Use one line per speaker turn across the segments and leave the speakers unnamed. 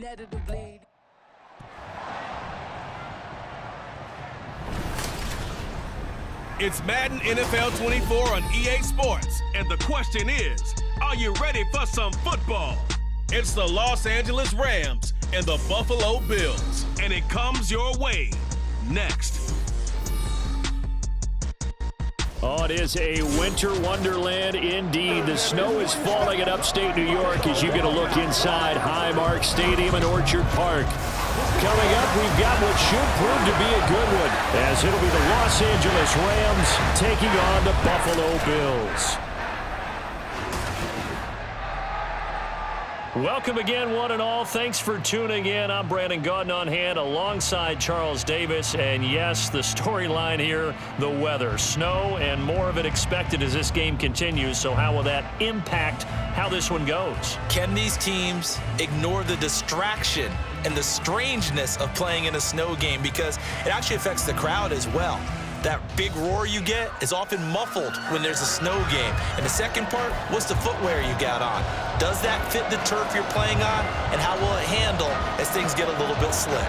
inevitably.
It's Madden NFL 24 on EA Sports, and the question is, are you ready for some football? It's the Los Angeles Rams and the Buffalo Bills, and it comes your way next.
Oh, it is a winter wonderland indeed. The snow is falling in upstate New York as you get a look inside Highmark Stadium in Orchard Park. Coming up, we've got what should prove to be a good one, as it'll be the Los Angeles Rams taking on the Buffalo Bills. Welcome again, one and all. Thanks for tuning in. I'm Brandon Gaudin on hand alongside Charles Davis. And yes, the storyline here, the weather. Snow and more of it expected as this game continues. So how will that impact how this one goes?
Can these teams ignore the distraction and the strangeness of playing in a snow game? Because it actually affects the crowd as well. That big roar you get is often muffled when there's a snow game. And the second part, what's the footwear you got on? Does that fit the turf you're playing on? And how will it handle as things get a little bit slick?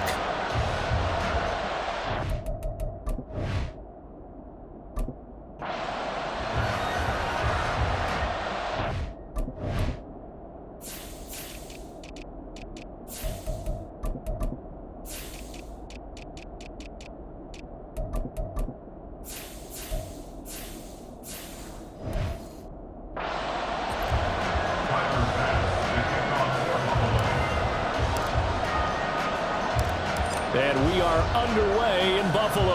And we are underway in Buffalo.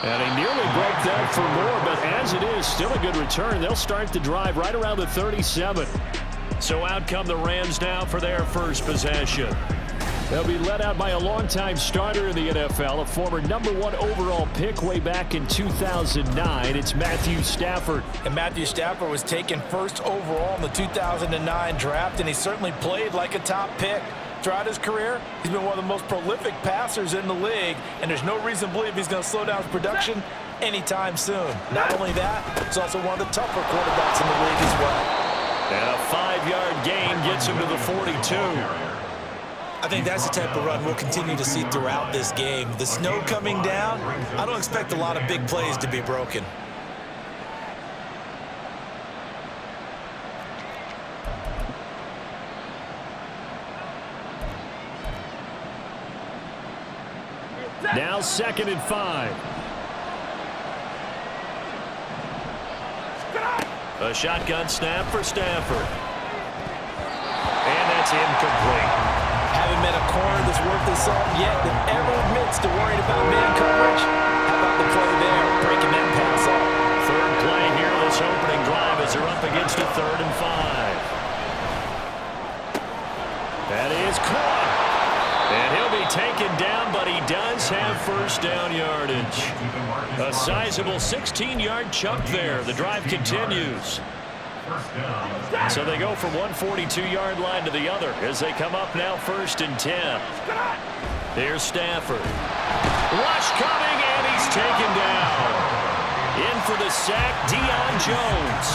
And he nearly broke that for more, but as it is, still a good return. They'll start the drive right around the 37. So out come the Rams now for their first possession. They'll be led out by a longtime starter in the NFL, a former #1 overall pick way back in 2009. It's Matthew Stafford.
And Matthew Stafford was taken first overall in the 2009 draft, and he certainly played like a top pick. Throughout his career, he's been one of the most prolific passers in the league, and there's no reason to believe he's going to slow down his production anytime soon. Not only that, he's also one of the tougher quarterbacks in the league as well.
And a 5-yard gain gets him to the 42.
I think that's the type of run we'll continue to see throughout this game. The snow coming down, I don't expect a lot of big plays to be broken.
Now 2nd and 5. A shotgun snap for Stafford. And that's incomplete.
Haven't met a corner that's worth his salt yet that ever admits to worrying about man coverage. How about the play there, breaking that pass off?
Third play here, this opening drive as they're up against a 3rd and 5. That is caught. And he'll be taken down, but he does have first down yardage. A sizable 16-yard chunk there. The drive continues. So they go from one 42-yard line to the other as they come up now 1st and 10. Here's Stafford. Rush coming, and he's taken down. In for the sack, Deion Jones.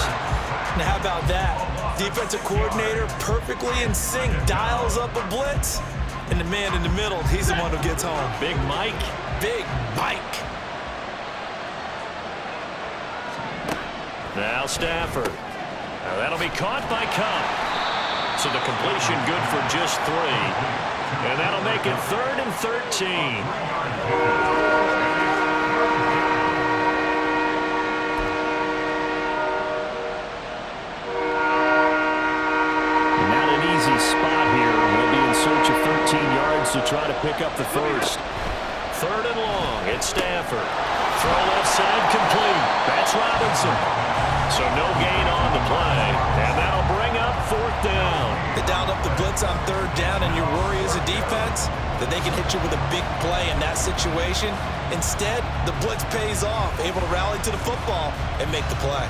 Now how about that? Defensive coordinator perfectly in sync, dials up a blitz. And the man in the middle, he's the one who gets home.
Big Mike.
Big Mike.
Now Stafford. Now that'll be caught by Cup. So the completion good for just 3. And that'll make it 3rd and 13. Not an easy spot here. They'll be in search of 13 yards to try to pick up the first. 3rd and long. It's Stafford. Throw left side complete. That's Robinson. So no gain on the play, and that'll bring up 4th down.
They dialed up the blitz on 3rd down, and your worry as a defense that they can hit you with a big play in that situation. Instead, the blitz pays off, able to rally to the football and make the play.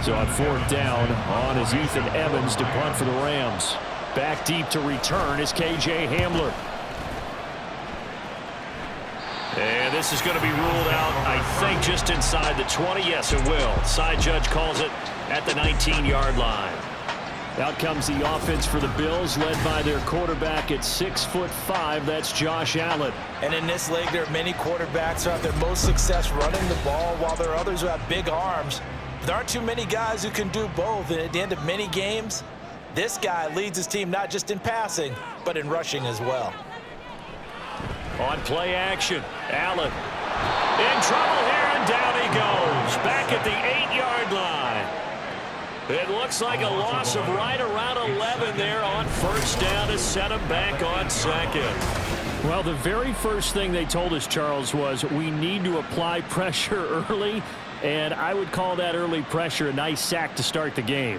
So on 4th down, on is Ethan Evans to punt for the Rams. Back deep to return is KJ Hamler. And this is going to be ruled out, I think, just inside the 20. Yes, it will. Side judge calls it at the 19-yard line. Out comes the offense for the Bills, led by their quarterback at 6'5". That's Josh Allen.
And in this league, there are many quarterbacks who have their most success running the ball, while there are others who have big arms. There aren't too many guys who can do both. And at the end of many games, this guy leads his team not just in passing, but in rushing as well.
On play action, Allen in trouble here, and down he goes. Back at the 8-yard line. It looks like a loss of right around 11 there on 1st down to set him back on 2nd. Well, the very first thing they told us, Charles, was we need to apply pressure early, and I would call that early pressure a nice sack to start the game.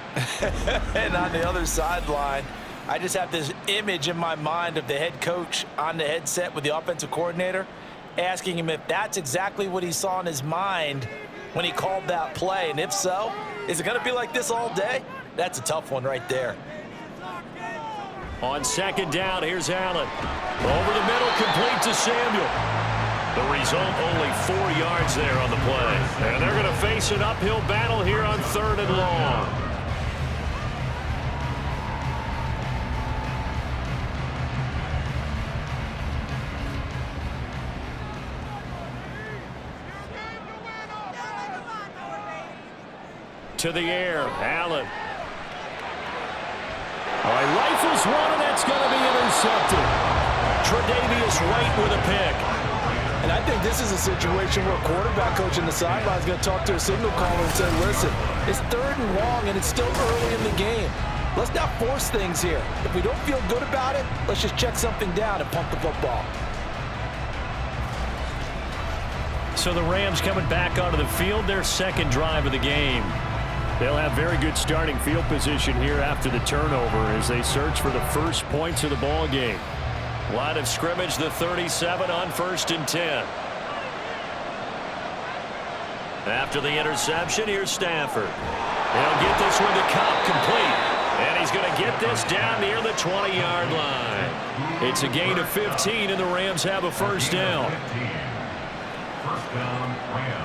And on the other sideline, I just have this image in my mind of the head coach on the headset with the offensive coordinator asking him if that's exactly what he saw in his mind when he called that play. And if so, is it going to be like this all day? That's a tough one right there.
On 2nd down, here's Allen. Over the middle, complete to Samuel. The result, only 4 yards there on the play. And they're going to face an uphill battle here on 3rd and long. To the air, Allen. All right, rifles one, and that's going to be intercepted. Tre'Davious White with a pick.
And I think this is a situation where quarterback coach in the sideline is going to talk to a signal caller and say, listen, it's 3rd and long, and it's still early in the game. Let's not force things here. If we don't feel good about it, let's just check something down and pump the football.
So the Rams coming back onto the field, their 2nd drive of the game. They'll have very good starting field position here after the turnover as they search for the first points of the ball game. Line of scrimmage, the 37 on 1st and 10. After the interception, here's Stafford. He'll get this one to Cobb complete. And he's going to get this down near the 20-yard line. It's a gain of 15, and the Rams have a 1st down.
First down, Rams.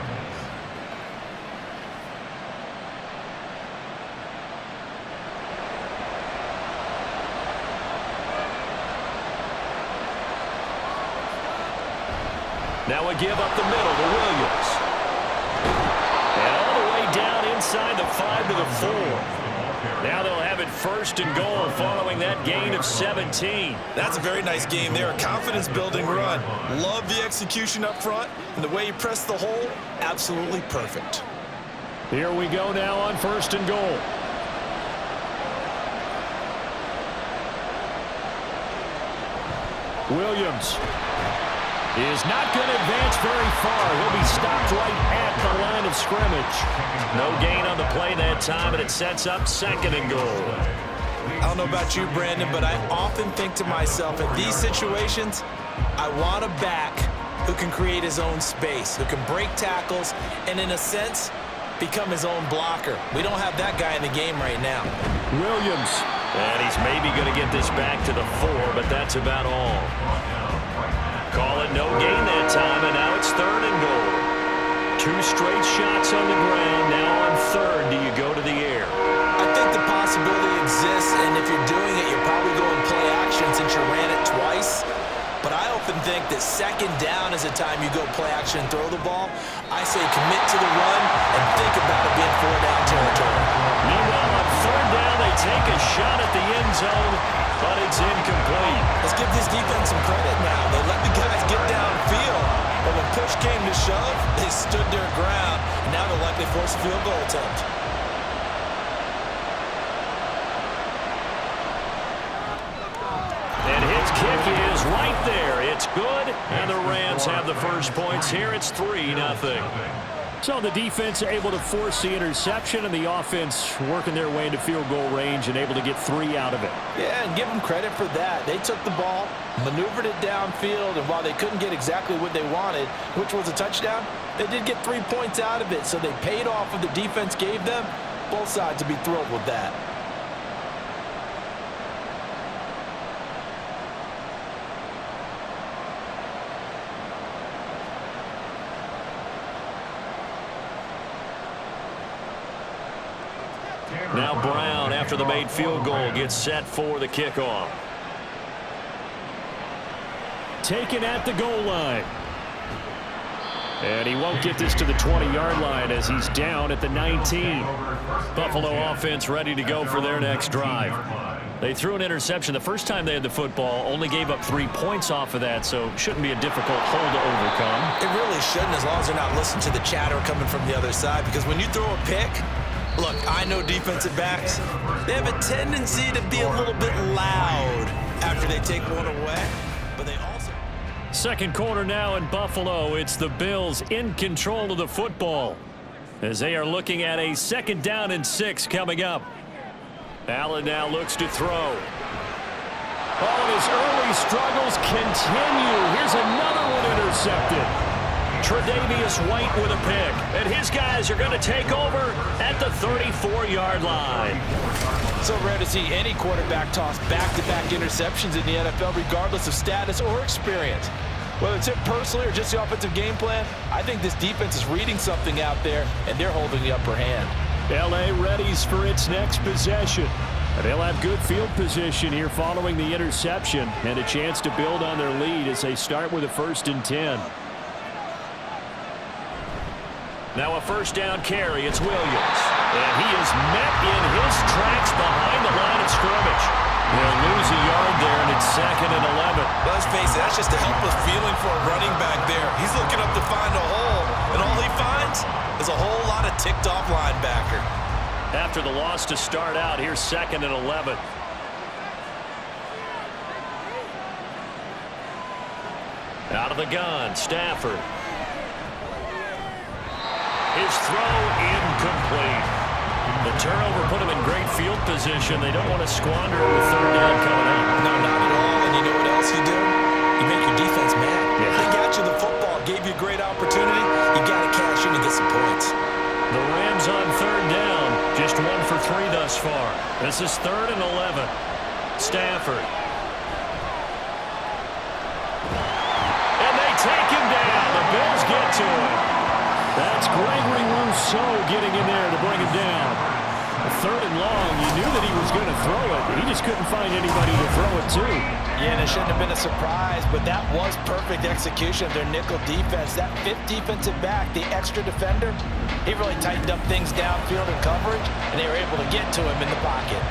Now a give up the middle to Williams. And all the way down inside the 5 to the 4. Now they'll have it 1st and goal following that gain of 17.
That's a very nice game there. A confidence-building run. Love the execution up front, and the way you press the hole, absolutely perfect.
Here we go now on 1st and goal. Williams is not going to advance very far. He'll be stopped right at the line of scrimmage. No gain on the play that time, and it sets up 2nd and goal.
I don't know about you, Brandon, but I often think to myself, in these situations, I want a back who can create his own space, who can break tackles, and in a sense, become his own blocker. We don't have that guy in the game right now.
Williams. And he's maybe going to get this back to the 4, but that's about all. Call it no gain that time, and now it's 3rd and goal. 2 straight shots on the ground. Now on 3rd, do you go to the air?
I think the possibility exists, and if you're doing it, you're probably going play action since you ran it twice. But I often think that 2nd down is the time you go play action and throw the ball. I say commit to the run and think about it being 4-down territory.
Meanwhile, on 3rd down, they take a shot at the end zone, but it's incomplete.
Let's give this defense some credit now. They let the guys get downfield, but when push came to shove, they stood their ground. Now they'll likely force a field goal attempt.
And his kick is right there. It's good, and the Rams have the first points here. It's 3-0. So the defense able to force the interception, and the offense working their way into field goal range and able to get 3 out of it.
Yeah, and give them credit for that. They took the ball, maneuvered it downfield, and while they couldn't get exactly what they wanted, which was a touchdown, they did get 3 points out of it. So they paid off what the defense gave them, both sides will be thrilled with that.
Now Brown, after the made field goal, gets set for the kickoff. Taken at the goal line. And he won't get this to the 20-yard line as he's down at the 19. Buffalo offense ready to go for their next drive. They threw an interception the first time they had the football, only gave up 3 points off of that, so shouldn't be a difficult hole to overcome.
It really shouldn't, as long as they're not listening to the chatter coming from the other side, because when you throw a pick, look, I know defensive backs, they have a tendency to be a little bit loud after they take one away, but they also...
Second quarter now in Buffalo. It's the Bills in control of the football as they are looking at a 2nd down and 6 coming up. Allen now looks to throw. Oh, and his early struggles continue. Here's another one intercepted. Tre'Davious White with a pick, and his guys are going to take over at the 34-yard line.
So rare to see any quarterback toss back-to-back interceptions in the NFL, regardless of status or experience. Whether it's him personally or just the offensive game plan, I think this defense is reading something out there, and they're holding the upper hand.
L.A. readies for its next possession. And they'll have good field position here following the interception and a chance to build on their lead as they start with a 1st and 10. Now a 1st down carry. It's Williams. And he is met in his tracks behind the line of scrimmage. They'll lose a yard there, and it's 2nd and 11.
Let's face it, that's just a helpless feeling for a running back there. He's looking up to find a hole, and all he finds is a whole lot of ticked-off linebacker.
After the loss to start out, here's 2nd and 11. Out of the gun, Stafford. His throw incomplete. The turnover put him in great field position. They don't want to squander it with 3rd down coming up.
No, not at all. And you know what else you do? You make your defense mad.
Yeah.
They got you the football, gave you a great opportunity. You got to cash in and get some points.
The Rams on 3rd down. Just 1 for 3 thus far. This is 3rd and 11. Stafford. And they take him down. The Bills get to him. That's Gregory Rousseau getting in there to bring him down. 3rd and long. You knew that he was going to throw it. He just couldn't find anybody to throw it to.
Yeah, and it shouldn't have been a surprise, but that was perfect execution of their nickel defense. That 5th defensive back, the extra defender, he really tightened up things downfield in coverage, and they were able to get to him in the pocket.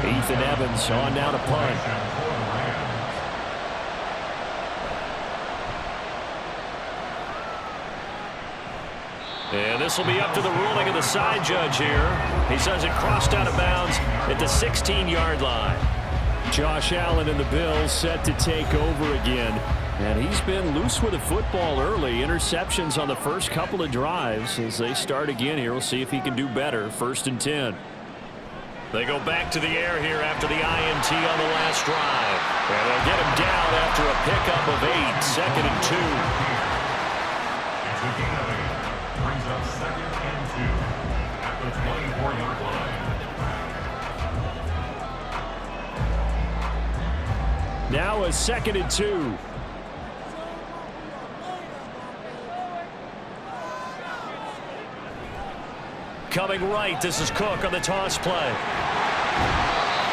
Ethan Evans on down to punt. And this will be up to the ruling of the side judge here. He says it crossed out of bounds at the 16-yard line. Josh Allen and the Bills set to take over again. And he's been loose with the football early. Interceptions on the first couple of drives. As they start again here, we'll see if he can do better. 1st and 10. They go back to the air here after the INT on the last drive. And they'll get him down after a pickup of 8. 2nd and 2.
Brings up 2nd and 2 at the 24-yard line.
Now a 2nd and 2. Coming right, this is Cook on the toss play.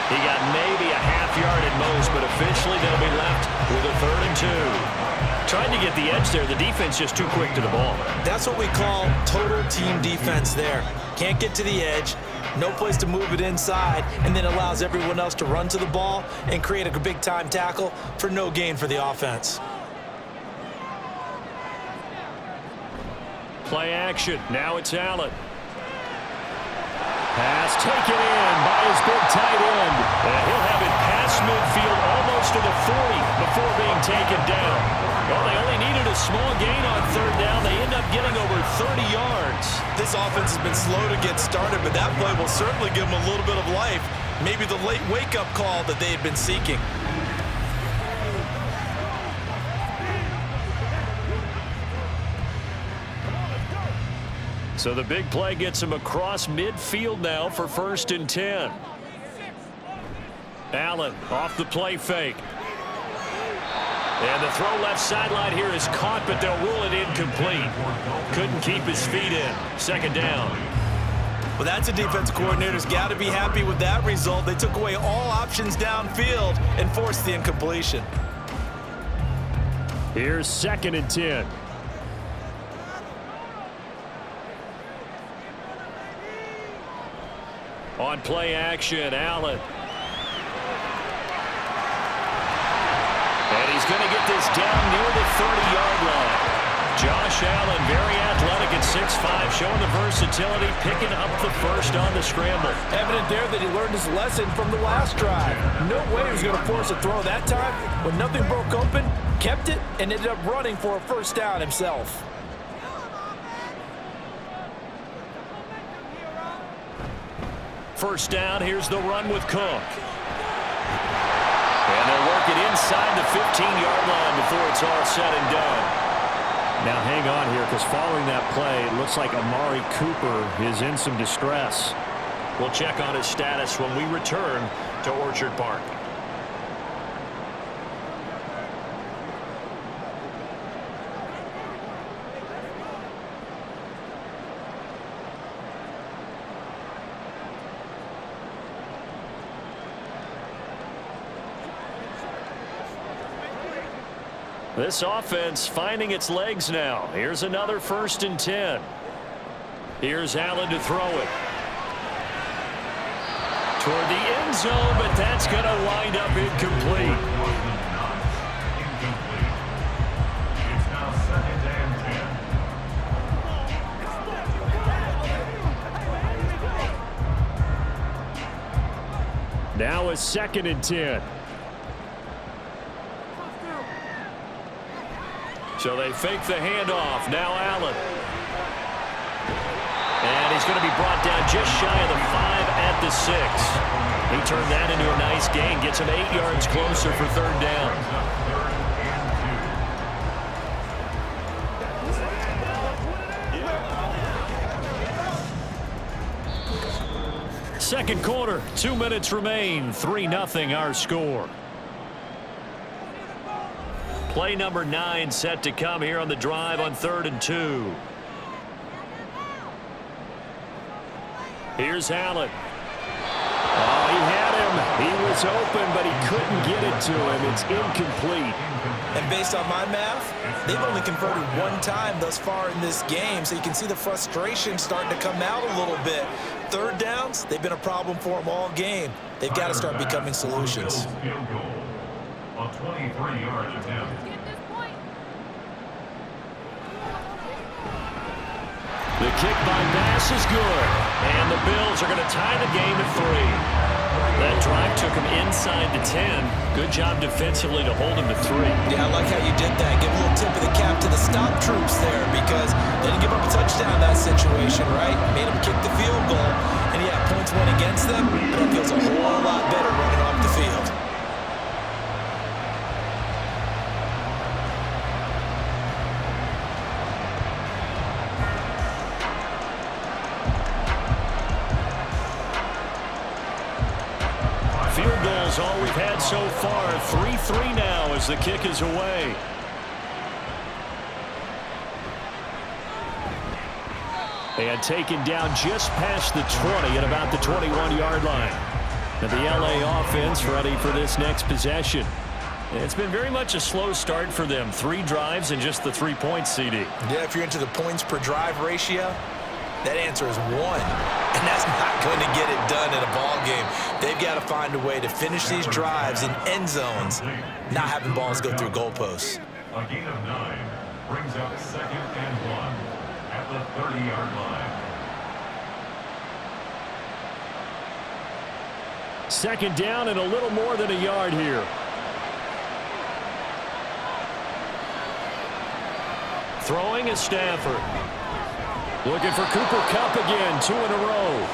He got maybe a half yard at most, but officially they'll be left with a 3rd and 2. Trying to get the edge there. The defense just too quick to the ball.
That's what we call total team defense there. Can't get to the edge, no place to move it inside, and then allows everyone else to run to the ball and create a big-time tackle for no gain for the offense.
Play action. Now it's Allen. Pass taken in by his big tight end. And he'll have it past midfield almost to the 40 before being taken down. Well, they only needed a small gain on 3rd down. They end up getting over 30 yards.
This offense has been slow to get started, but that play will certainly give them a little bit of life. Maybe the late wake-up call that they had been seeking.
So the big play gets him across midfield now for 1st and 10. Allen off the play fake. And the throw left sideline here is caught, but they'll rule it incomplete. Couldn't keep his feet in. 2nd down.
Well, that's a defense coordinator's got to be happy with that result. They took away all options downfield and forced the incompletion.
Here's 2nd and 10. On play action, Allen. And he's going to get this down near the 30-yard line. Josh Allen, very athletic at 6'5", showing the versatility, picking up the first on the scramble.
Evident there that he learned his lesson from the last drive. No way he was going to force a throw that time. When nothing broke open, kept it, and ended up running for a 1st down himself.
First down, here's the run with Cook. And they'll work it inside the 15-yard line before it's all said and done. Now hang on here, because following that play, it looks like Amari Cooper is in some distress. We'll check on his status when we return to Orchard Park. This offense finding its legs now. Here's another 1st and 10. Here's Allen to throw it. Toward the end zone, but that's going to wind up incomplete.
It's now 2nd and 10.
Now it's 2nd and 10. So they fake the handoff. Now Allen. And he's going to be brought down just shy of the 5 at the 6. He turned that into a nice gain. Gets him 8 yards closer for 3rd down. Second quarter, 2 minutes remain. 3-0 our score. Play number 9 set to come here on the drive on 3rd and 2. Here's Allen. Oh, he had him. He was open, but he couldn't get it to him. It's incomplete.
And based on my math, they've only converted 1 time thus far in this game, so you can see the frustration starting to come out a little bit. 3rd downs, they've been a problem for them all game. They've got to start becoming solutions.
Field goal. A 23-yard attempt.
The kick by Bass is good. And the Bills are going to tie the game at 3. That drive took him inside the 10. Good job defensively to hold him to 3.
Yeah, I like how you did that. Give a little tip of the cap to the stop troops there, because they didn't give up a touchdown in that situation, right? Made them kick the field goal. And yeah, points went against them, but it feels a whole lot better running off the field.
Field goals all we've had so far. 3-3 now as the kick is away. And taken down just past the 20 at about the 21-yard line. And the LA offense ready for this next possession. It's been very much a slow start for them. 3 drives and just the 3 points, CD.
Yeah, if you're into the points per drive ratio, that answer is 1. And that's not going to get it done in a ball game. They've got to find a way to finish these drives in end zones, not having balls go through goalposts.
A gain of 9 brings up 2nd and 1 at the 30-yard line.
2nd down and a little more than a yard here. Throwing is Stafford. Looking for Cooper Kupp again, 2 in a row.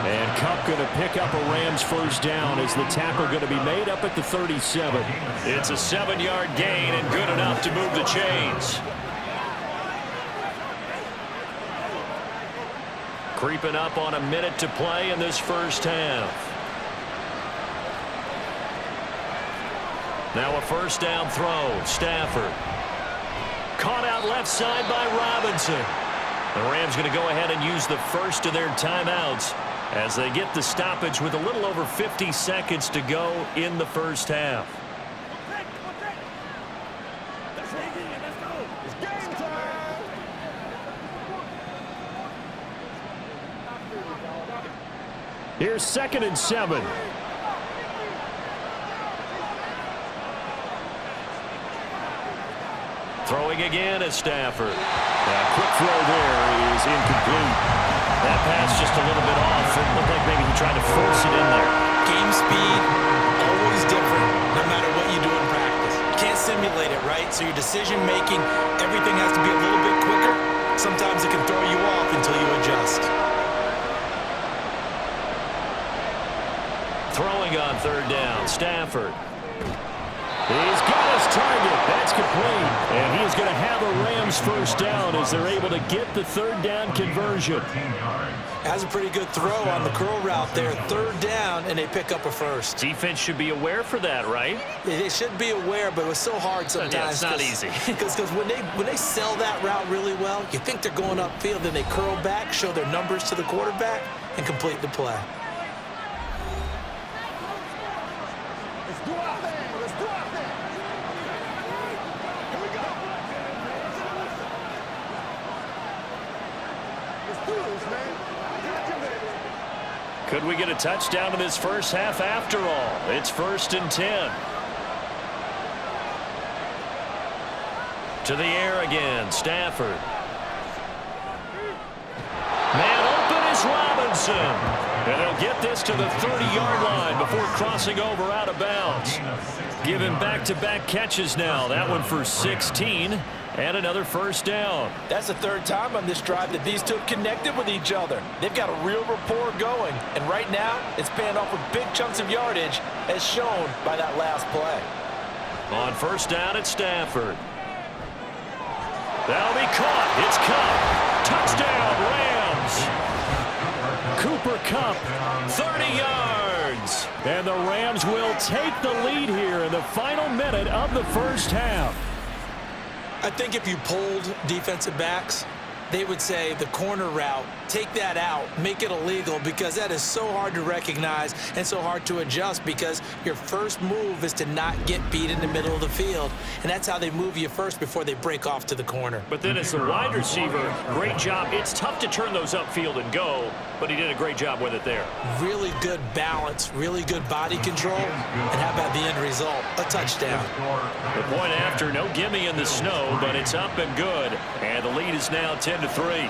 And Kupp going to pick up a Rams 1st down as the tackle going to be made up at the 37. It's a 7-yard gain and good enough to move the chains. Creeping up on a minute to play in this first half. Now a first down throw. Stafford. Caught out left side by Robinson. The Rams going to go ahead and use the first of their timeouts as they get the stoppage with a little over 50 seconds to go in the first half. Here's 2nd and 7. Throwing again is Stafford. Quick throw there is incomplete. That pass just a little bit off. It looked like maybe he tried to force it in there.
Game speed, always different, no matter what you do in practice. You can't simulate it, right? So your decision-making, everything has to be a little bit quicker. Sometimes it can throw you off until you adjust.
Throwing on 3rd down, Stafford. He's got his target. That's complete. And he's going to have a Rams first down as they're able to get the 3rd down conversion.
Has a pretty good throw on the curl route there. 3rd down, and they pick up a first.
Defense should be aware for that, right?
They should be aware, but it was so hard sometimes.
Yeah, it's not easy.
Because when they sell that route really well, you think they're going upfield, then they curl back, show their numbers to the quarterback, and complete the play.
Could we get a touchdown in this first half after all? It's 1st and 10. To the air again, Stafford. Man open is Robinson. And they'll get this to the 30-yard line before crossing over out of bounds. Giving back-to-back catches now. That one for 16. And another first down.
That's the 3rd time on this drive that these two have connected with each other. They've got a real rapport going. And right now, it's paying off with big chunks of yardage, as shown by that last play.
On 1st down, it's Stafford. That'll be caught. It's Kupp. Touchdown, Rams. Cooper Kupp, 30 yards. And the Rams will take the lead here in the final minute of the first half.
I think if you polled defensive backs, they would say the corner route, take that out, make it illegal, because that is so hard to recognize and so hard to adjust, because your first move is to not get beat in the middle of the field, and that's how they move you first before they break off to the corner.
But then as the wide receiver, great job. It's tough to turn those upfield and go, but he did a great job with it there.
Really good balance, really good body control, and how about the end result? A touchdown.
The point after, no gimme in the snow, but it's up and good, and the lead is now 10-3.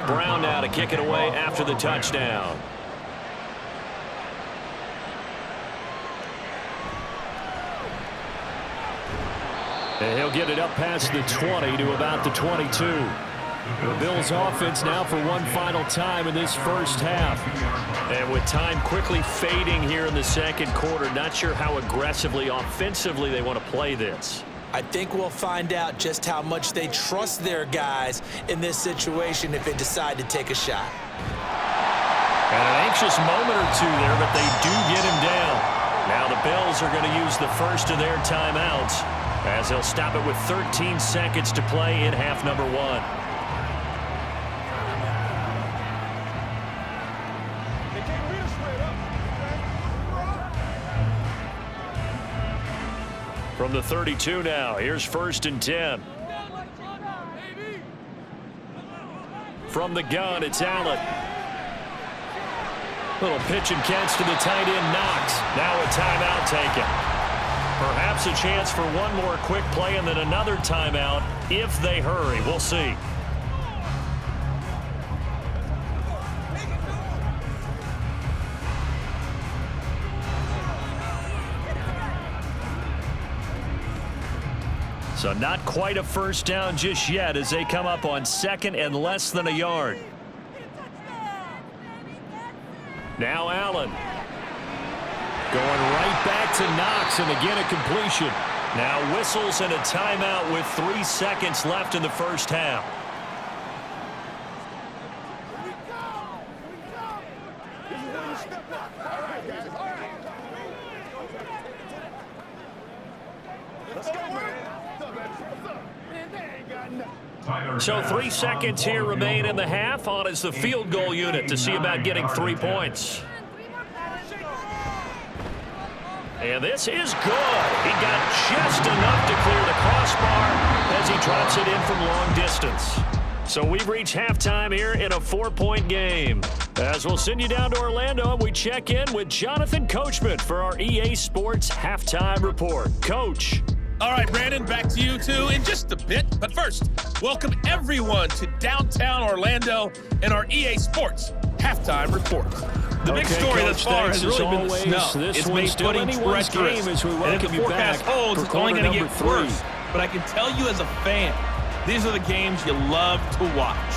Brown now to kick it away after the touchdown. And he'll get it up past the 20 to about the 22. The Bills offense now for one final time in this first half. And with time quickly fading here in the second quarter, not sure how aggressively, offensively they want to play this.
I think we'll find out just how much they trust their guys in this situation if they decide to take a shot.
And an anxious moment or two there, but they do get him down. Now the Bills are going to use the first of their timeouts as they'll stop it with 13 seconds to play in half number 1. From the 32 now, here's 1st and 10. From the gun, it's Allen. Little pitch and catch to the tight end, Knox. Now a timeout taken. Perhaps a chance for one more quick play and then another timeout if they hurry. We'll see. So not quite a first down just yet as they come up on 2nd and less than a yard. Now Allen. Going right back to Knox, and again a completion. Now whistles and a timeout with 3 seconds left in the first half. So 3 seconds here remain in the half. On is the field goal unit to see about getting 3 points. And this is good. He got just enough to clear the crossbar as he drops it in from long distance. So we've reached halftime here in a 4-point game. As we'll send you down to Orlando, and we check in with Jonathan Coachman for our EA Sports Halftime Report. Coach.
All right, Brandon, back to you two in just a bit. But first, welcome everyone to downtown Orlando and our EA Sports Halftime Report. The big story thus far has really been the snow. It's made footing treacherous. And if the forecast holds, it's only going to get worse. But I can tell you as a fan, these are the games you love to watch.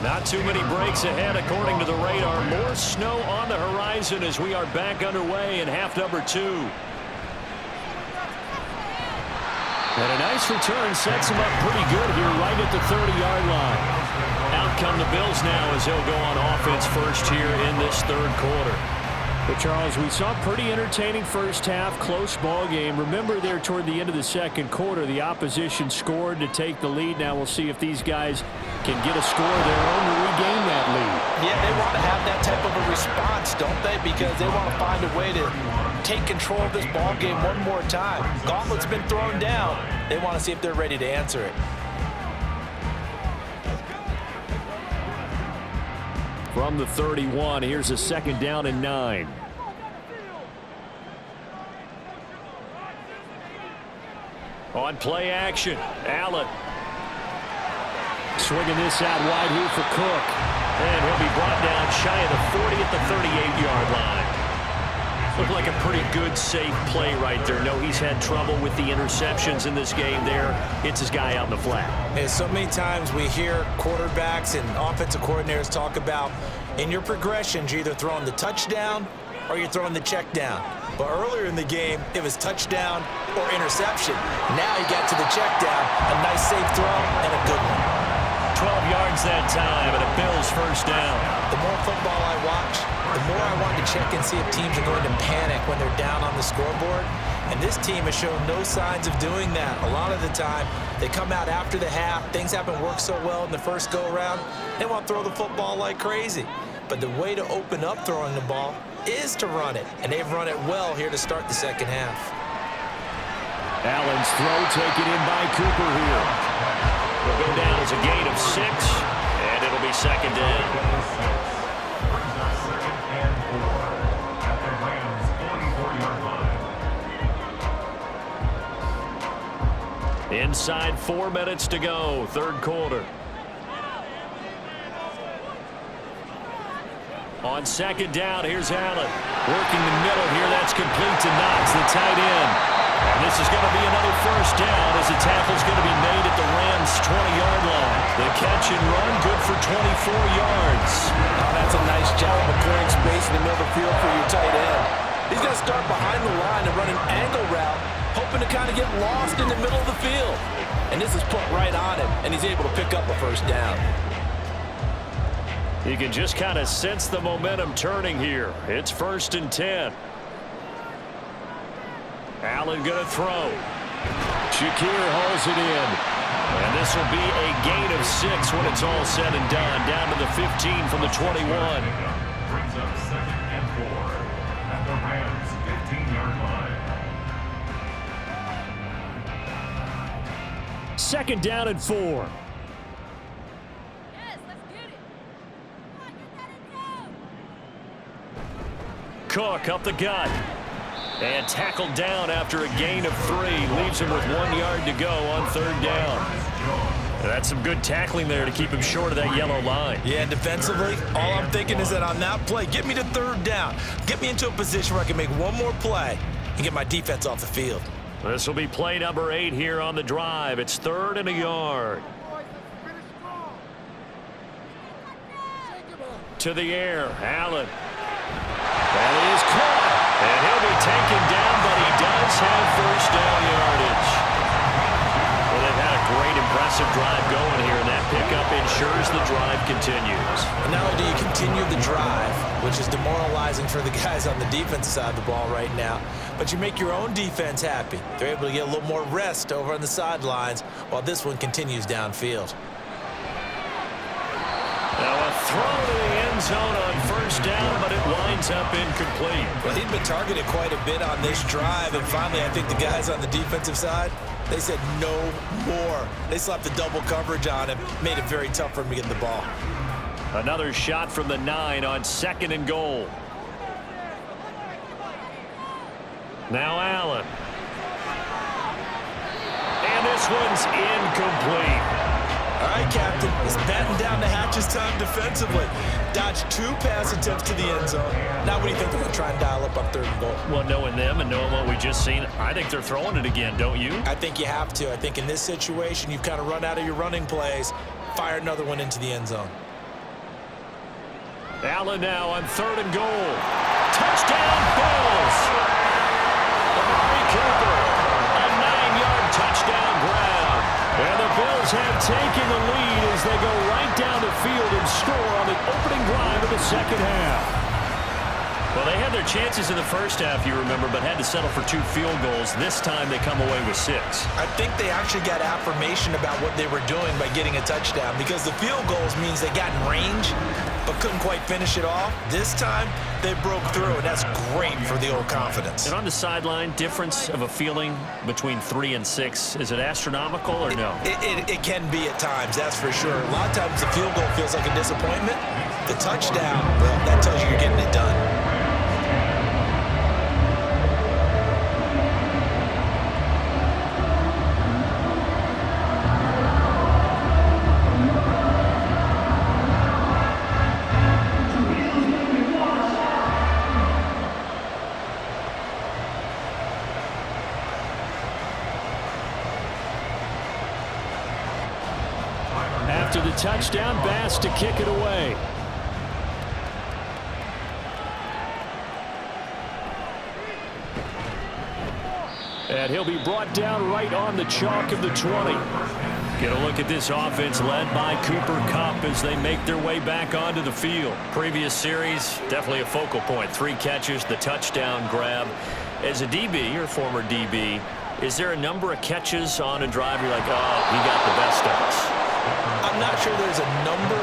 Not too many breaks ahead according to the radar. More snow on the horizon as we are back underway in half number 2. And a nice return sets him up pretty good here right at the 30-yard line. Out come the Bills now as they'll go on offense first here in this third quarter. But Charles, we saw a pretty entertaining first half, close ball game. Remember there toward the end of the second quarter, the opposition scored to take the lead. Now we'll see if these guys can get a score of their own to regain that lead.
Yeah, they want to have that type of a response, don't they? Because they want to find a way to take control of this ball game one more time. Gauntlet's been thrown down. They want to see if they're ready to answer it.
From the 31, here's a 2nd down and 9. On play action, Allen. Swinging this out wide here for Cook. And he'll be brought down shy of the 40 at the 38-yard line. Looked like a pretty good, safe play right there. No, he's had trouble with the interceptions in this game there. It's his guy out in the flat.
And so many times we hear quarterbacks and offensive coordinators talk about in your progressions, you're either throwing the touchdown or you're throwing the check down. But earlier in the game, it was touchdown or interception. Now he got to the check down, a nice safe throw and a good one.
12 yards that time and a Bills first down.
The more football I watch, the more I want to check and see if teams are going to panic when they're down on the scoreboard. And this team has shown no signs of doing that. A lot of the time, they come out after the half. Things haven't worked so well in the first go-around. They want to throw the football like crazy. But the way to open up throwing the ball is to run it. And they've run it well here to start the second half.
Allen's throw taken in by Cooper here. Will go down as a gain of 6, and it'll be 2nd down. Inside 4 minutes to go, third quarter. On 2nd down, here's Allen. Working the middle here, that's complete to Knox, the tight end. And this is going to be another first down as the tackle's going to be made at the Rams' 20-yard line. The catch and run, good for 24 yards.
Oh, that's a nice job of clearing space in the middle of the field for your tight end. He's going to start behind the line and run an angle route, hoping to kind of get lost in the middle of the field. And this is put right on him, and he's able to pick up a first down.
You can just kind of sense the momentum turning here. It's 1st and 10. Allen going to throw. Shakir hauls it in. And this will be a gain of 6 when it's all said and done. Down to the 15 from the 21.
Brings up 2nd and 4. at the Rams' 15-yard line.
Second down and 4.
Yes, let's get it. Come on, get that in go.
Cook up the gut. And tackled down after a gain of 3. Leaves him with 1 yard to go on third down. That's some good tackling there to keep him short of that yellow line.
Yeah, defensively, all I'm thinking is that on that play, get me to third down. Get me into a position where I can make one more play and get my defense off the field.
This will be play number 8 here on the drive. It's 3rd and a yard. To the air, Allen. That is caught. And he'll be taken down, but he does have first down yardage. Well, they've had a great, impressive drive going here, and that pickup ensures the drive continues.
And not only do you continue the drive, which is demoralizing for the guys on the defensive side of the ball right now, but you make your own defense happy. They're able to get a little more rest over on the sidelines while this one continues downfield.
Now a throw to the end zone on first down, but it winds up incomplete.
Well, he'd been targeted quite a bit on this drive, and finally I think the guys on the defensive side, they said no more. They slapped the double coverage on him, made it very tough for him to get the ball.
Another shot from the 9 on 2nd and goal. Now Allen. And this one's incomplete.
All right, Captain, it's batten down the hatches time defensively. Dodged 2 pass attempts to the end zone. Now what do you think they're going to try and dial up on 3rd and goal?
Well, knowing them and knowing what we just seen, I think they're throwing it again, don't you?
I think you have to. I think in this situation, you've kind of run out of your running plays. Fire another one into the end zone.
Allen now on 3rd and goal. Touchdown, Bills! Amari Cooper, a 9-yard touchdown grab. And the Bills have taken the lead as they go right down the field and score on the opening drive of the second half. Well, they had their chances in the first half, you remember, but had to settle for 2 field goals. This time they come away with 6.
I think they actually got affirmation about what they were doing by getting a touchdown, because the field goals means they got in range but couldn't quite finish it off. This time they broke through, and that's great for the old confidence.
And on the sideline, difference of a feeling between 3 and 6, is it astronomical or no?
It can be at times, that's for sure. A lot of times the field goal feels like a disappointment. The touchdown, well, that tells you you're getting it done.
After the touchdown, Bass to kick it away. And he'll be brought down right on the chalk of the 20. Get a look at this offense led by Cooper Kupp as they make their way back onto the field. Previous series, definitely a focal point. 3 catches, the touchdown grab. As a DB, or former DB, is there a number of catches on a drive you're like, oh, he got the best of us?
I'm not sure there's a number,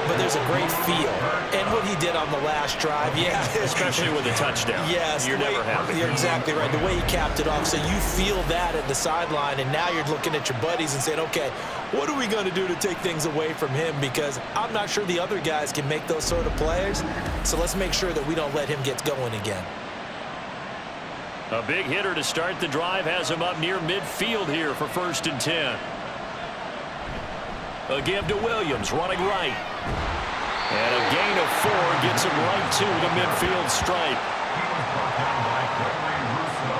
but there's a great feel. And what he did on the last drive, yeah.
Especially with a touchdown.
Yes.
You're never happy.
You're exactly right. The way he capped it off, so you feel that at the sideline, and now you're looking at your buddies and saying, okay, what are we going to do to take things away from him? Because I'm not sure the other guys can make those sort of plays, so let's make sure that we don't let him get going again.
A big hitter to start the drive has him up near midfield here for 1st and 10. A give to Williams, running right. And a gain of 4 gets him right to the midfield stripe.
He was brought down by Gregory Russo.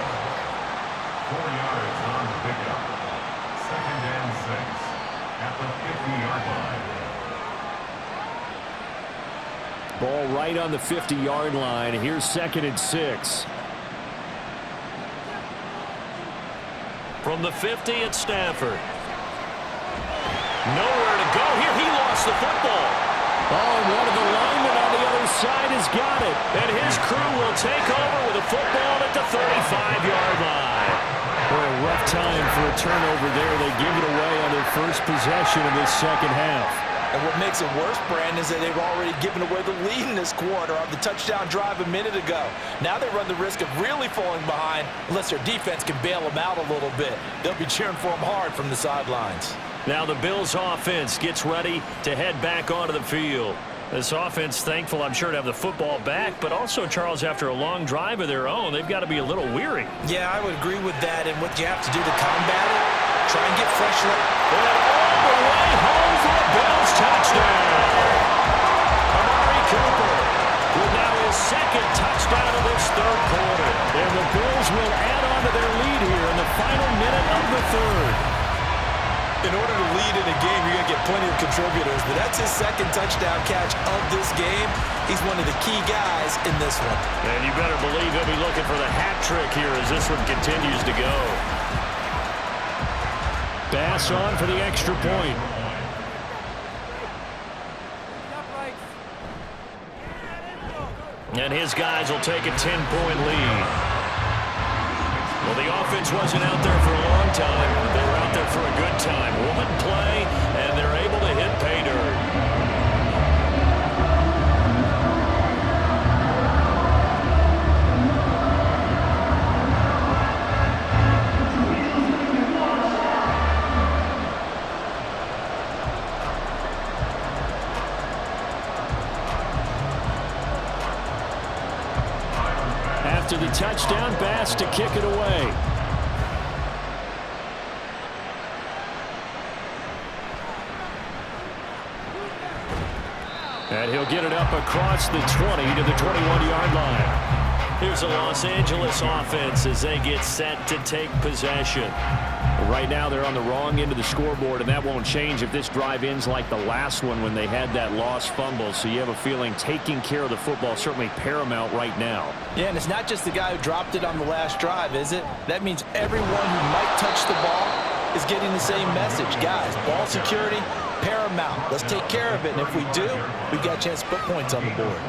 4 yards on the pickup. 2nd and 6 at the 50-yard line.
Ball right on the 50-yard line. Here's 2nd and 6. From the 50 at Stafford. Nowhere to go here. He lost the football. Oh, and one of the linemen on the other side has got it. And his crew will take over with a football at the 35-yard line. Boy, a rough time for a turnover there. They give it away on their first possession of this second half.
And what makes it worse, Brandon, is that they've already given away the lead in this quarter on the touchdown drive a minute ago. Now they run the risk of really falling behind unless their defense can bail them out a little bit. They'll be cheering for them hard from the sidelines.
Now the Bills offense gets ready to head back onto the field. This offense, thankful, I'm sure, to have the football back, but also, Charles, after a long drive of their own, they've got to be a little weary.
Yeah, I would agree with that, and what you have to do to combat it, try and get fresh.
And all the way home for a Bills touchdown. Amari Cooper with now his second touchdown of this third quarter. And the Bills will add on to their lead here in the final minute of the third.
In order to lead in a game, you're going to get plenty of contributors, but that's his second touchdown catch of this game. He's one of the key guys in this one.
And you better believe he'll be looking for the hat trick here as this one continues to go. Bass on for the extra point. And his guys will take a 10-point lead. Well, the offense wasn't out there for a long time. They were out there for a good time. One play, and they're able to hit pay dirt. After the touchdown, Bass to kick it away. And he'll get it up across the 20 to the 21-yard line. Here's the Los Angeles offense as they get set to take possession. Right now they're on the wrong end of the scoreboard, and that won't change if this drive ends like the last one when they had that lost fumble. So you have a feeling taking care of the football is certainly paramount right now.
Yeah, and it's not just the guy who dropped it on the last drive, is it? That means everyone who might touch the ball is getting the same message. Guys, ball security, paramount. Let's take care of it, and if we do, we've got a chance to put points on the board.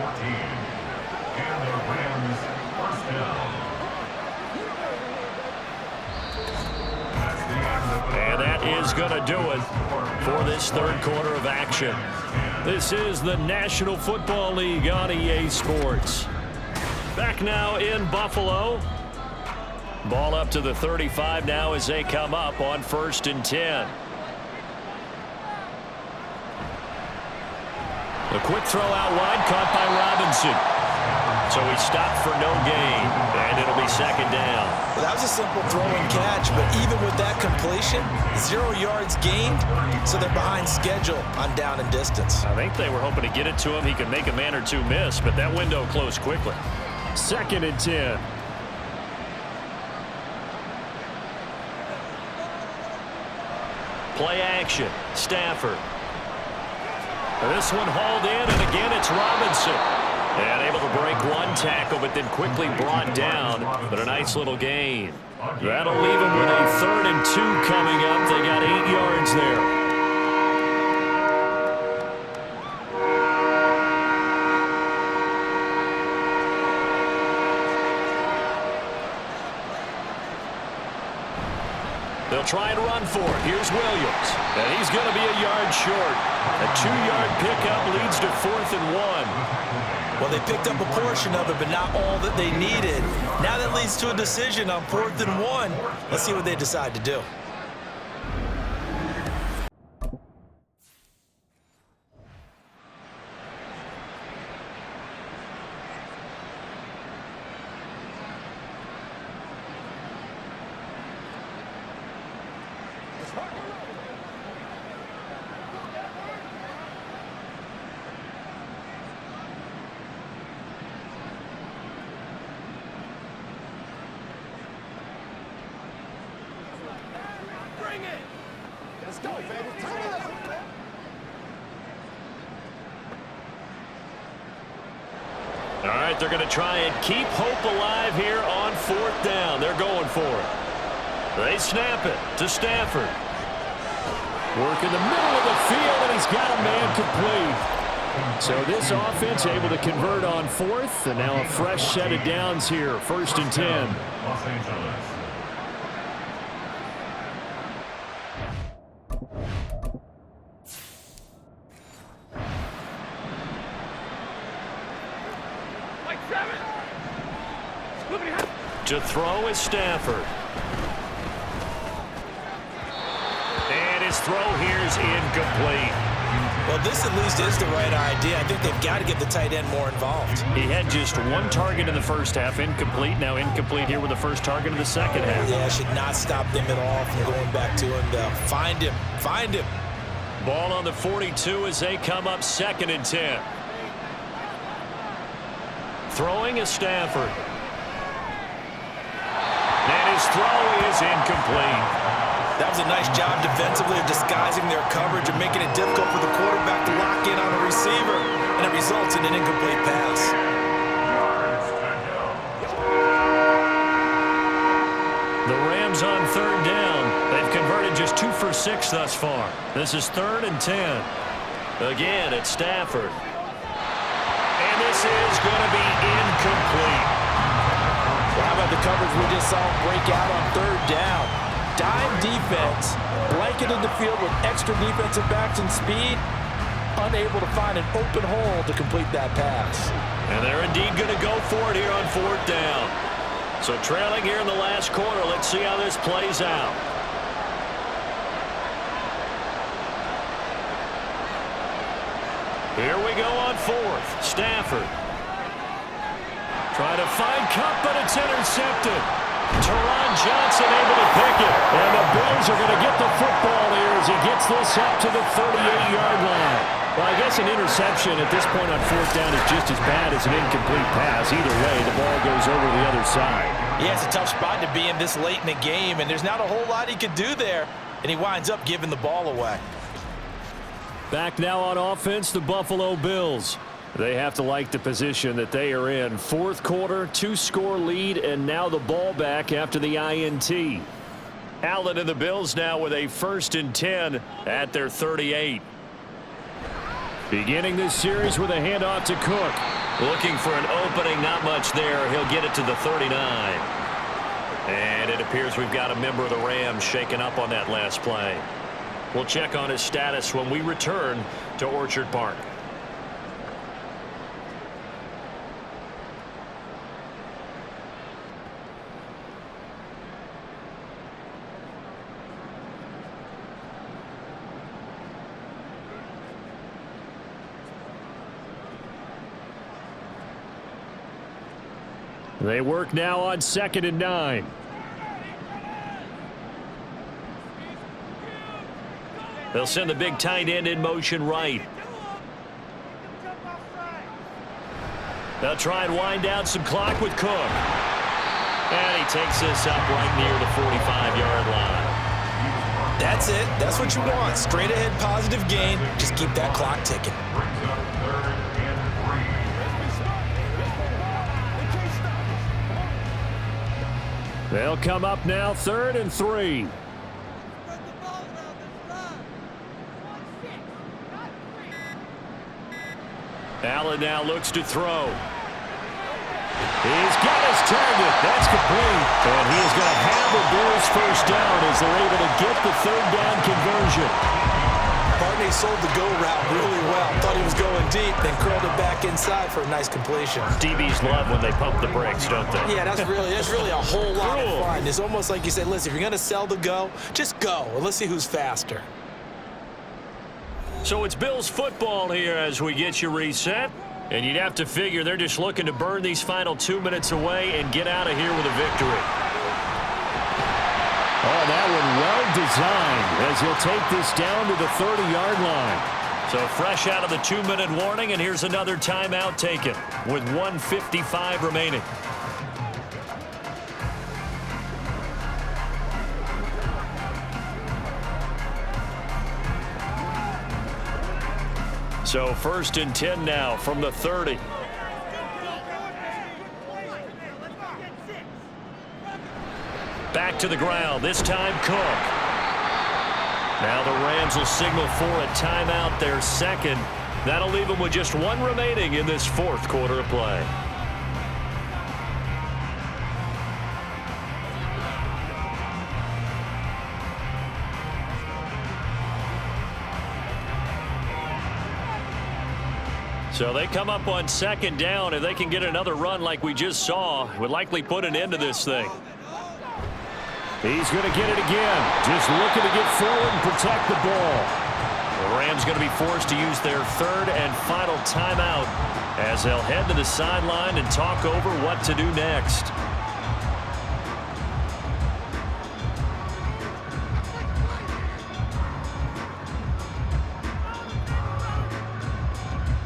And the Rams first down.
And that is going to do it for this third quarter of action. This is the National Football League on EA Sports. Back now in Buffalo. Ball up to the 35 now as they come up on 1st and 10. A quick throw out wide, caught by Robinson. So he stopped for no gain, and it'll be 2nd down.
Well, that was a simple throw and catch, but even with that completion, 0 yards gained, so they're behind schedule on down and distance.
I think they were hoping to get it to him. He could make a man or two miss, but that window closed quickly. 2nd and 10. Play action. Stafford. This one hauled in, and again it's Robinson. And able to break one tackle, but then quickly brought down. But a nice little gain. That'll leave them with a 3rd and 2 coming up. They got 8 yards there. They'll try and run for it. Here's Williams. And he's going to be a yard short. A 2-yard pickup leads to 4th and 1.
Well, they picked up a portion of it, but not all that they needed. Now that leads to a decision on 4th and 1. Let's see what they decide to do.
All right, they're going to try and keep hope alive here on 4th down. They're going for it. They snap it to Stafford. Work in the middle of the field, and he's got a man complete. So this offense able to convert on 4th, and now a fresh set of downs here. 1st and 10.
Los Angeles.
To throw is Stafford. And his throw here is incomplete.
Well, this at least is the right idea. I think they've got to get the tight end more involved.
He had just one target in the first half, incomplete. Now incomplete here with the first target of the second half.
Yeah, should not stop them at all from going back to him, though. Find him. Find him.
Ball on the 42 as they come up 2nd and 10. Throwing is Stafford. And his throw is incomplete.
That was a nice job defensively of disguising their coverage and making it difficult for the quarterback to lock in on a receiver. And it results in an incomplete pass.
The Rams on 3rd down. They've converted just 2 for 6 thus far. This is 3rd and 10. Again, it's Stafford. And this is going to be incomplete.
Well, how about the coverage we just saw break out on 3rd down? Dime defense, blanketed the field with extra defensive backs and speed, unable to find an open hole to complete that pass.
And they're indeed going to go for it here on 4th down. So trailing here in the last quarter, let's see how this plays out. Here we go on 4th. Stafford. Trying to find Cup, but it's intercepted. Teron Johnson able to pick it. And the Bills are going to get the football here as he gets this up to the 38-yard line. Well, I guess an interception at this point on 4th down is just as bad as an incomplete pass. Either way, the ball goes over the other side.
Yeah, it's a tough spot to be in this late in the game, and there's not a whole lot he could do there. And he winds up giving the ball away.
Back now on offense, the Buffalo Bills. They have to like the position that they are in. 4th quarter, 2-score lead, and now the ball back after the INT. Allen and the Bills now with a 1st and 10 at their 38. Beginning this series with a handoff to Cook. Looking for an opening, not much there. He'll get it to the 39. And it appears we've got a member of the Rams shaken up on that last play. We'll check on his status when we return to Orchard Park. They work now on 2nd and 9. They'll send the big tight end in motion right. They'll try and wind down some clock with Cook. And he takes this up right near the 45-yard line.
That's it. That's what you want. Straight ahead positive gain. Just keep that clock ticking.
They'll come up now 3rd and 3. Allen now looks to throw. He's got his target. That's complete. And he is going to have the Bills 1st down as they're able to get the 3rd down conversion.
Barney sold the go route really well. Thought he was going deep, then curled it back inside for a nice completion.
DBs love when they pump the brakes, don't they?
Yeah, that's really a whole lot of fun. It's almost like you said, listen, if you're going to sell the go, just go. And let's see who's faster.
So it's Bills football here as we get you reset. And you'd have to figure they're just looking to burn these final 2 minutes away and get out of here with a victory. Oh, that one well designed as he'll take this down to the 30-yard line. So fresh out of the 2-minute warning, and here's another timeout taken with 1:55 remaining. So 1st and 10 now from the 30. Back to the ground, this time Cook. Now the Rams will signal for a timeout, their 2nd. That'll leave them with just 1 remaining in this 4th quarter of play. So they come up on second down. If they can get another run like we just saw, would likely put an end to this thing.
He's going to get it again. Just looking to get forward and protect the ball.
The Rams going to be forced to use their third and final timeout as they'll head to the sideline and talk over what to do next.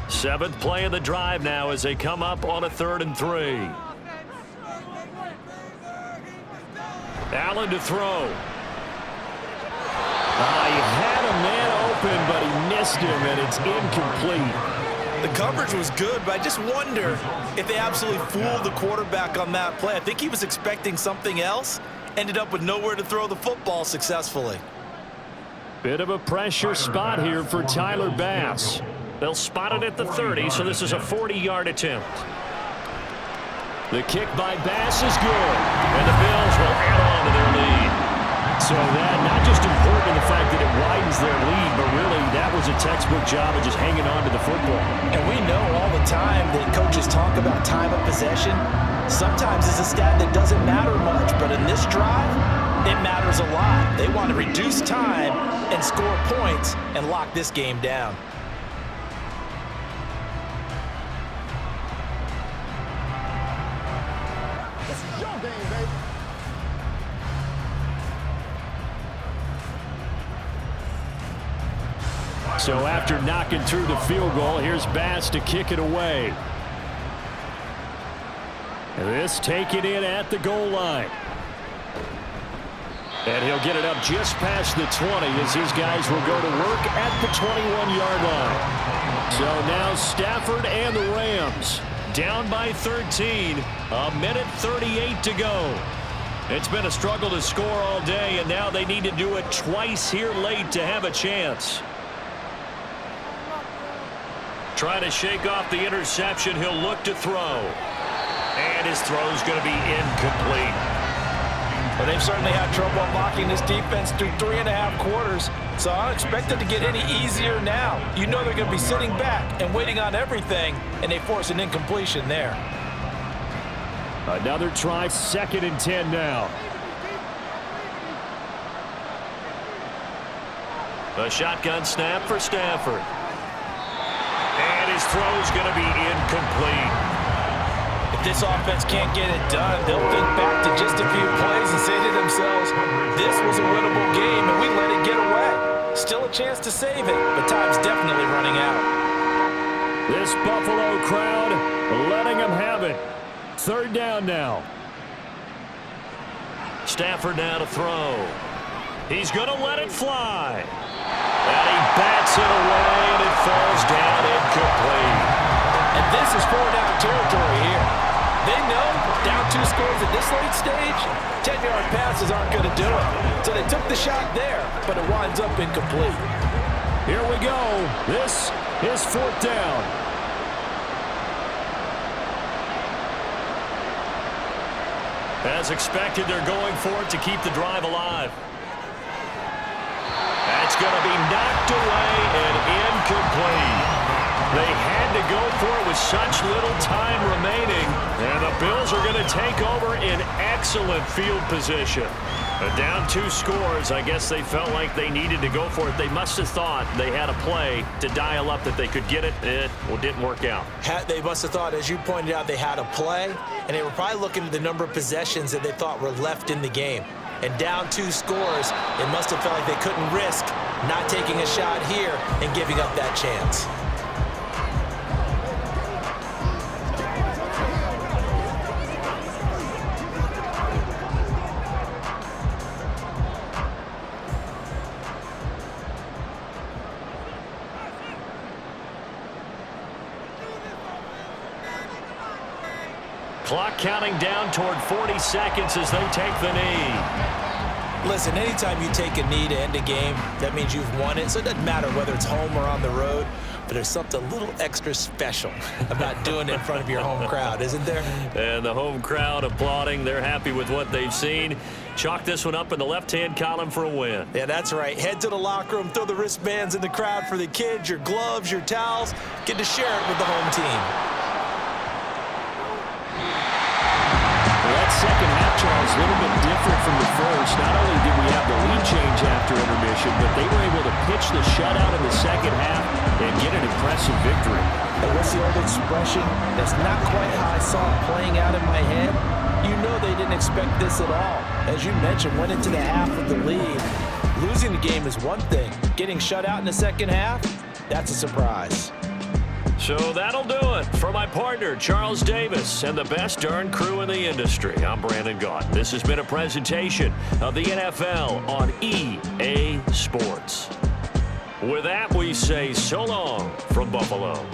Seventh play of the drive now as they come up on a 3rd and 3. Allen to throw.
He had a man open, but he missed him, and it's incomplete.
The coverage was good, but I just wonder if they absolutely fooled the quarterback on that play. I think he was expecting something else, ended up with nowhere to throw the football successfully.
Bit of a pressure spot here for Tyler Bass.
They'll spot it at the 30, so this is a 40-yard attempt.
The kick by Bass is good, and the Bills will add on to their lead. So that not just important in the fact that it widens their lead, but really that was a textbook job of just hanging on to the football.
And we know all the time that coaches talk about time of possession. Sometimes it's a stat that doesn't matter much, but in this drive, it matters a lot. They want to reduce time and score points and lock this game down.
So after knocking through the field goal, here's Bass to kick it away. This taken in at the goal line. And he'll get it up just past the 20 as his guys will go to work at the 21-yard line. So now Stafford and the Rams down by 13. A minute 38 to go. It's been a struggle to score all day, and now they need to do it twice here late to have a chance. Trying to shake off the interception. He'll look to throw. And his throw's going to be incomplete.
Well, they've certainly had trouble unlocking this defense through 3.5 quarters, so I don't expect it to get any easier now. You know they're going to be sitting back and waiting on everything, and they force an incompletion there.
Another try, 2nd and 10 now.
A shotgun snap for Stafford. And his throw's going to be incomplete.
If this offense can't get it done, they'll think back to just a few plays and say to themselves, this was a winnable game and we let it get away. Still a chance to save it, but time's definitely running out.
This Buffalo crowd letting them have it. 3rd down now.
Stafford now to throw. He's going to let it fly. And he bats it away, and it falls down incomplete.
And this is 4-down territory here. They know down 2 scores at this late stage, 10-yard passes aren't going to do it. So they took the shot there, but it winds up incomplete.
Here we go. This is 4th down.
As expected, they're going for it to keep the drive alive. That's going to be knocked away and incomplete. They had to go for it with such little time remaining, and the Bills are going to take over in excellent field position. But down 2 scores, I guess they felt like they needed to go for it. They must have thought they had a play to dial up that they could get it. It didn't work out.
They must have thought, as you pointed out, they had a play, and they were probably looking at the number of possessions that they thought were left in the game. And down 2 scores, it must have felt like they couldn't risk not taking a shot here and giving up that chance.
Clock counting down toward 40 seconds as they take the knee.
Listen, anytime you take a knee to end a game, that means you've won it. So it doesn't matter whether it's home or on the road. But there's something a little extra special about doing it in front of your home crowd, isn't there?
And the home crowd applauding. They're happy with what they've seen. Chalk this one up in the left-hand column for a win.
Yeah, that's right. Head to the locker room, throw the wristbands in the crowd for the kids, your gloves, your towels. Get to share it with the home team.
That second half, Charles, a little bit different from the first. Not only did we have the lead change after intermission, but they were able to pitch the shutout in the second half and get an impressive victory.
And what's the old expression? That's not quite how I saw it playing out in my head. You know they didn't expect this at all. As you mentioned, went into the half with the lead. Losing the game is one thing. Getting shut out in the second half, that's a surprise.
So that'll do it. For my partner, Charles Davis, and the best darn crew in the industry, I'm Brandon Gaunt. This has been a presentation of the NFL on EA Sports. With that, we say so long from Buffalo.